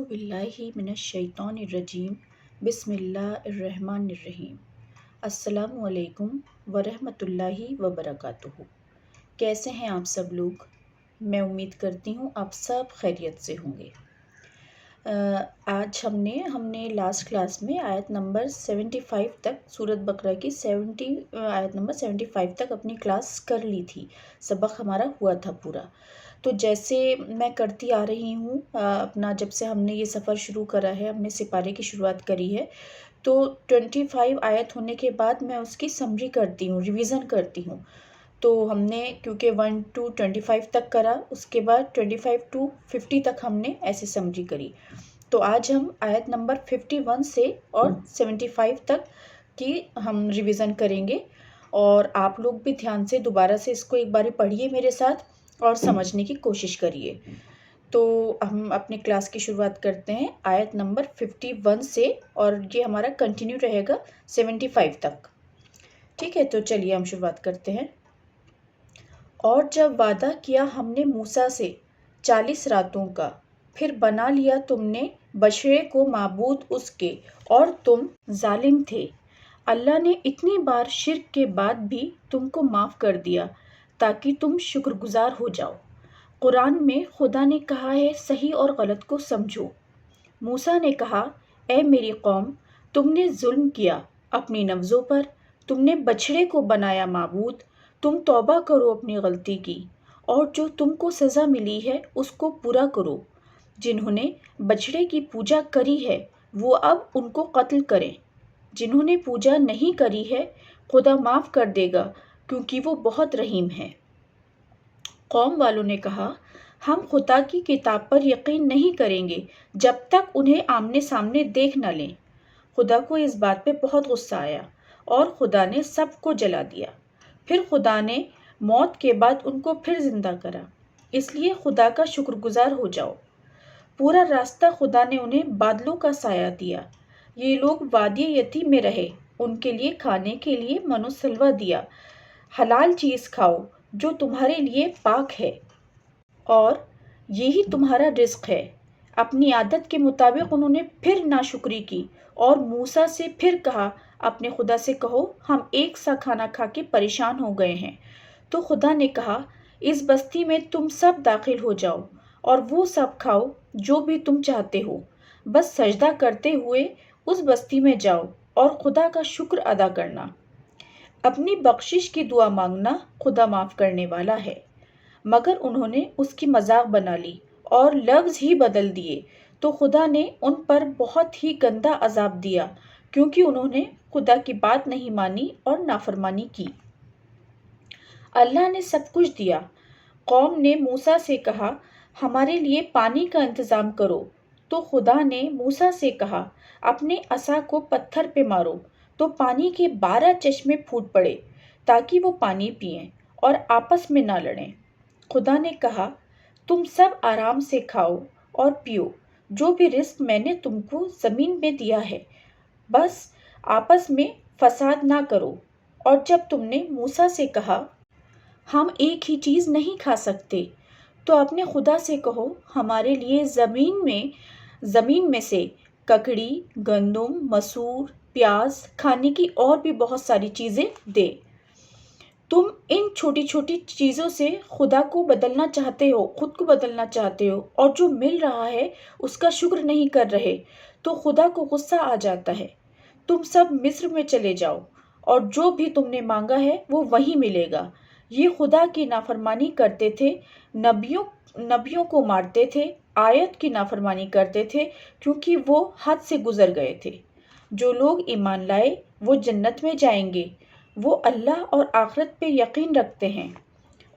बिल्लाहि मिनश्शैतानिर्रजीम बिस्मिल्लाहिर्रहमानिर्रहीम। अस्सलामु अलैकुम वरहमतुल्लाहि वबरकातुहू। कैसे हैं आप सब लोग? मैं उम्मीद करती हूँ आप सब खैरियत से होंगे। आज हमने लास्ट क्लास में आयत नंबर 75 तक, सूरत बकरा की आयत नंबर 75 तक अपनी क्लास कर ली थी। सबक हमारा हुआ था पूरा। तो जैसे मैं करती आ रही हूँ अपना, जब से हमने ये सफ़र शुरू करा है, हमने सिपारे की शुरुआत करी है, तो 25 आयत होने के बाद मैं उसकी समरी करती हूँ, रिवीज़न करती हूँ। तो हमने क्योंकि 1 to 25 तक करा, उसके बाद 25 to 50 तक हमने ऐसे समरी करी। तो आज हम आयत नंबर 51 से और 75 तक की हम रिवीज़न करेंगे। और आप लोग भी ध्यान से दोबारा से इसको एक बार पढ़िए मेरे साथ और समझने की कोशिश करिए। तो हम अपनी क्लास की शुरुआत करते हैं आयत नंबर 51 से, और ये हमारा कंटिन्यू रहेगा 75 तक। ठीक है, तो चलिए हम शुरुआत करते हैं। और जब वादा किया हमने मूसा से 40 रातों का, फिर बना लिया तुमने बछड़े को माबूद उसके, और तुम जालिम थे। अल्लाह ने इतनी बार शिर्क के बाद भी तुमको माफ़ कर दिया ताकि तुम शुक्रगुजार हो जाओ। कुरान में खुदा ने कहा है, सही और गलत को समझो। मूसा ने कहा, ए मेरी कौम, तुमने जुल्म किया अपनी नफ्सों पर, तुमने बछड़े को बनाया माबूद। तुम तौबा करो अपनी गलती की, और जो तुमको सज़ा मिली है उसको पूरा करो। जिन्होंने बछड़े की पूजा करी है वो अब उनको कत्ल करें। जिन्होंने पूजा नहीं करी है खुदा माफ़ कर देगा, क्योंकि वो बहुत रहीम है। कौम वालों ने कहा, हम खुदा की किताब पर यकीन नहीं करेंगे जब तक उन्हें आमने सामने देख न लें। खुदा को इस बात पे बहुत गुस्सा आया और खुदा ने सबको जला दिया। फिर खुदा ने मौत के बाद उनको फिर जिंदा करा। इसलिए खुदा का शुक्रगुजार हो जाओ। पूरा रास्ता खुदा ने उन्हें बादलों का साया दिया। ये लोग वादी यतीम में रहे, उनके लिए खाने के लिए मनुसलवा दिया। हलाल चीज़ खाओ जो तुम्हारे लिए पाक है, और यही तुम्हारा रिज़्क है। अपनी आदत के मुताबिक उन्होंने फिर नाशुक्री की और मूसा से फिर कहा, अपने खुदा से कहो, हम एक सा खाना खा के परेशान हो गए हैं। तो खुदा ने कहा, इस बस्ती में तुम सब दाखिल हो जाओ और वो सब खाओ जो भी तुम चाहते हो। बस सजदा करते हुए उस बस्ती में जाओ और खुदा का शुक्र अदा करना। अपनी बख्शिश की दुआ मांगना, खुदा माफ़ करने वाला है। मगर उन्होंने उसकी मजाक बना ली और लफ्ज़ ही बदल दिए, तो खुदा ने उन पर बहुत ही गंदा अजाब दिया, क्योंकि उन्होंने खुदा की बात नहीं मानी और नाफरमानी की। अल्लाह ने सब कुछ दिया। कौम ने मूसा से कहा, हमारे लिए पानी का इंतज़ाम करो। तो खुदा ने मूसा से कहा, अपने असा को पत्थर पे मारो, तो पानी के 12 चश्मे फूट पड़े, ताकि वो पानी पिएं और आपस में ना लड़ें। खुदा ने कहा, तुम सब आराम से खाओ और पियो जो भी रिस्क मैंने तुमको ज़मीन में दिया है, बस आपस में फसाद ना करो। और जब तुमने मूसा से कहा, हम एक ही चीज़ नहीं खा सकते, तो अपने खुदा से कहो, हमारे लिए ज़मीन में से ककड़ी, गंदम, मसूर, प्याज, खाने की और भी बहुत सारी चीज़ें दे। तुम इन छोटी छोटी चीज़ों से खुदा को बदलना चाहते हो, खुद को बदलना चाहते हो, और जो मिल रहा है उसका शुक्र नहीं कर रहे, तो खुदा को गुस्सा आ जाता है। तुम सब मिस्र में चले जाओ, और जो भी तुमने मांगा है वो वहीं मिलेगा। ये खुदा की नाफरमानी करते थे, नबियों को मारते थे, आयत की नाफरमानी करते थे, क्योंकि वो हद से गुजर गए थे। जो लोग ईमान लाए वो जन्नत में जाएंगे, वो अल्लाह और आखिरत पे यकीन रखते हैं।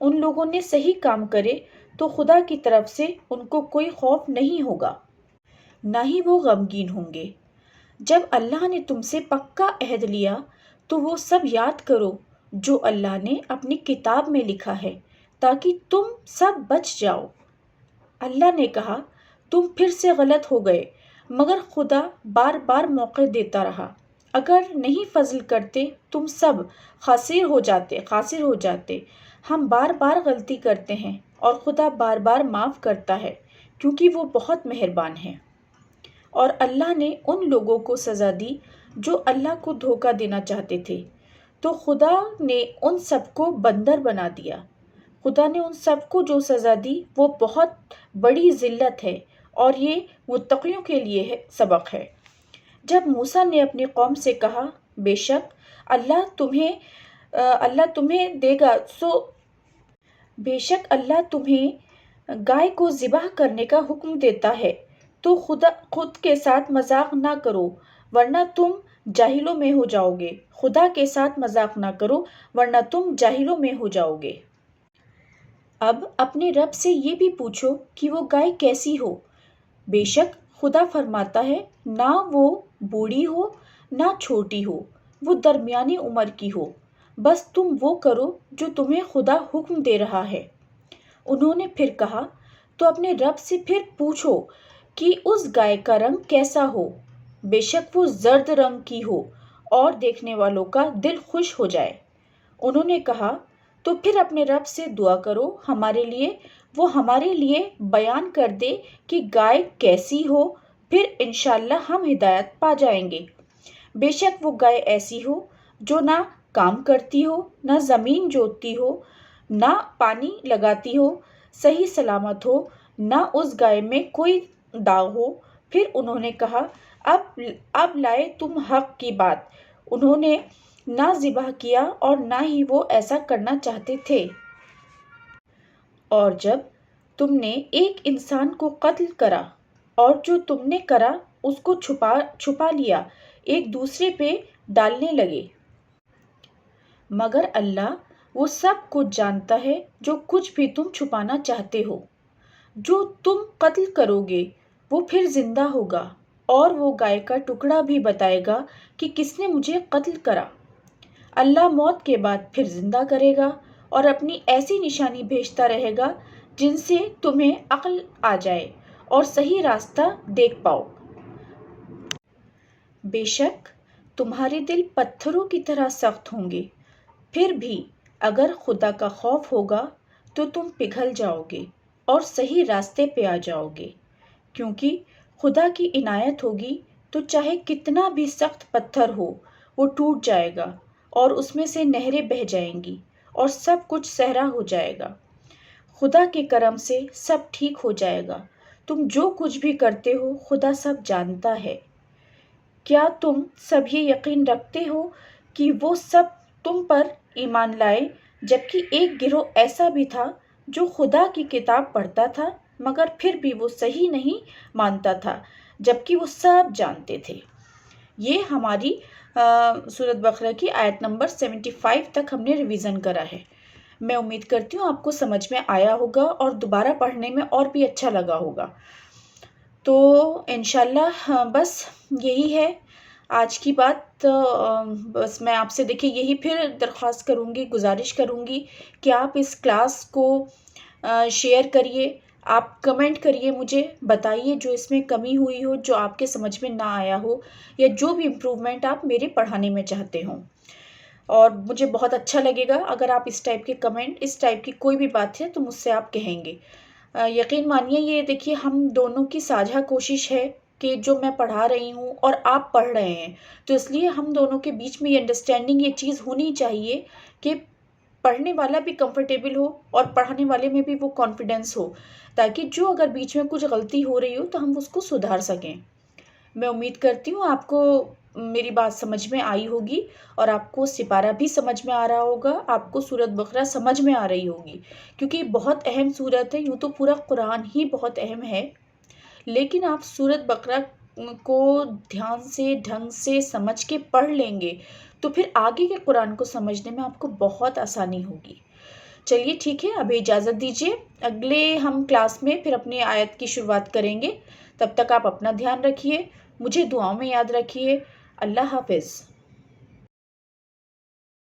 उन लोगों ने सही काम करे तो खुदा की तरफ से उनको कोई खौफ नहीं होगा, ना ही वो गमगीन होंगे। जब अल्लाह ने तुमसे पक्का अहद लिया तो वो सब याद करो जो अल्लाह ने अपनी किताब में लिखा है, ताकि तुम सब बच जाओ। अल्लाह ने कहा, तुम फिर से गलत हो गए, मगर खुदा बार बार मौके देता रहा। अगर नहीं फजल करते तुम सब खासिर हो जाते। हम बार बार गलती करते हैं और खुदा बार बार माफ़ करता है, क्योंकि वो बहुत मेहरबान है। اور اللہ نے ان لوگوں کو سزا دی جو اللہ کو دھوکہ دینا چاہتے تھے، تو خدا نے ان سب کو بندر بنا دیا۔ خدا نے ان سب کو جو سزا دی وہ بہت بڑی ذلت ہے، اور یہ متقیوں کے لیے سبق ہے۔ جب موسیٰ نے اپنی قوم سے کہا، بے شک اللہ تمہیں دے گا، بے شک اللہ تمہیں گائے کو ذبح کرنے کا حکم دیتا ہے، تو خود کے ساتھ مذاق نہ کرو ورنہ تم جاہلوں میں ہو جاؤ گے۔ خدا کے ساتھ مذاق نہ کرو ورنہ تم جاہلوں میں ہو جاؤ گے۔ اب اپنے رب سے یہ بھی پوچھو کہ وہ گائے کیسی ہو۔ بے شک خدا فرماتا ہے، نہ وہ بوڑھی ہو نہ چھوٹی ہو، وہ درمیانی عمر کی ہو، بس تم وہ کرو جو تمہیں خدا حکم دے رہا ہے۔ انہوں نے پھر کہا، تو اپنے رب سے پھر پوچھو کہ اس گائے کا رنگ کیسا ہو، بے شک وہ زرد رنگ کی ہو اور دیکھنے والوں کا دل خوش ہو جائے۔ انہوں نے کہا، تو پھر اپنے رب سے دعا کرو ہمارے لیے، وہ ہمارے لیے بیان کر دے کہ گائے کیسی ہو، پھر انشاءاللہ ہم ہدایت پا جائیں گے۔ بے شک وہ گائے ایسی ہو جو نہ کام کرتی ہو، نہ زمین جوتتی ہو، نہ پانی لگاتی ہو، صحیح سلامت ہو، نہ اس گائے میں کوئی داغ ہو۔ پھر انہوں نے کہا، اب لائے تم حق کی بات۔ انہوں نے نہ ذبح کیا اور نہ ہی وہ ایسا کرنا چاہتے تھے۔ اور جب تم نے ایک انسان کو قتل کرا اور جو تم نے کرا اس کو چھپا لیا، ایک دوسرے پہ ڈالنے لگے، مگر اللہ وہ سب کچھ جانتا ہے جو کچھ بھی تم چھپانا چاہتے ہو۔ جو تم قتل کرو گے وہ پھر زندہ ہوگا، اور وہ گائے کا ٹکڑا بھی بتائے گا کہ کس نے مجھے قتل کرا۔ اللہ موت کے بعد پھر زندہ کرے گا اور اپنی ایسی نشانی بھیجتا رہے گا جن سے تمہیں عقل آ جائے اور صحیح راستہ دیکھ پاؤ۔ بے شک تمہارے دل پتھروں کی طرح سخت ہوں گے، پھر بھی اگر خدا کا خوف ہوگا تو تم پگھل جاؤ گے اور صحیح راستے پہ آ جاؤ گے، کیونکہ خدا کی عنایت ہوگی تو چاہے کتنا بھی سخت پتھر ہو وہ ٹوٹ جائے گا اور اس میں سے نہریں بہہ جائیں گی اور سب کچھ صحرا ہو جائے گا۔ خدا کے کرم سے سب ٹھیک ہو جائے گا۔ تم جو کچھ بھی کرتے ہو خدا سب جانتا ہے۔ کیا تم سب یہ یقین رکھتے ہو کہ وہ سب تم پر ایمان لائے، جبکہ ایک گروہ ایسا بھی تھا جو خدا کی کتاب پڑھتا تھا مگر پھر بھی وہ صحیح نہیں مانتا تھا، جبکہ وہ سب جانتے تھے۔ یہ ہماری سورۃ بقرہ کی آیت نمبر 75 تک ہم نے ریویژن کرا ہے۔ میں امید کرتی ہوں آپ کو سمجھ میں آیا ہوگا اور دوبارہ پڑھنے میں اور بھی اچھا لگا ہوگا۔ تو انشاءاللہ بس یہی ہے آج کی بات۔ بس میں آپ سے دیکھیں یہی پھر درخواست کروں گی، گزارش کروں گی کہ آپ اس کلاس کو شیئر کریے، آپ کمنٹ کریے، مجھے بتائیے جو اس میں کمی ہوئی ہو، جو آپ کے سمجھ میں نہ آیا ہو، یا جو بھی امپروومنٹ آپ میرے پڑھانے میں چاہتے ہوں۔ اور مجھے بہت اچھا لگے گا اگر آپ اس ٹائپ کے کمنٹ، اس ٹائپ کی کوئی بھی بات ہے تو مجھ سے آپ کہیں گے۔ یقین مانیے یہ دیکھیے ہم دونوں کی ساجھا کوشش ہے کہ جو میں پڑھا رہی ہوں اور آپ پڑھ رہے ہیں، تو اس لیے ہم دونوں کے بیچ میں یہ انڈرسٹینڈنگ، یہ چیز ہونی چاہیے کہ پڑھنے والا بھی کمفرٹیبل ہو اور پڑھانے والے میں بھی وہ کانفیڈنس ہو، تاکہ جو اگر بیچ میں کچھ غلطی ہو رہی ہو تو ہم اس کو سدھار سکیں۔ میں امید کرتی ہوں آپ کو میری بات سمجھ میں آئی ہوگی اور آپ کو سپارہ بھی سمجھ میں آ رہا ہوگا، آپ کو سورۃ بقرہ سمجھ میں آ رہی ہوگی، کیونکہ یہ بہت اہم سورت ہے۔ یوں تو پورا قرآن ہی بہت اہم ہے، لیکن آپ سورۃ بقرہ کو دھیان سے، ڈھنگ سے سمجھ کے پڑھ لیں گے تو پھر آگے کے قرآن کو سمجھنے میں آپ کو بہت آسانی ہوگی۔ چلیے ٹھیک ہے، ابھی اجازت دیجیے، اگلے ہم کلاس میں پھر اپنی آیت کی شروعات کریں گے۔ تب تک آپ اپنا دھیان رکھیے، مجھے دعاؤں میں یاد رکھیے۔ اللہ حافظ۔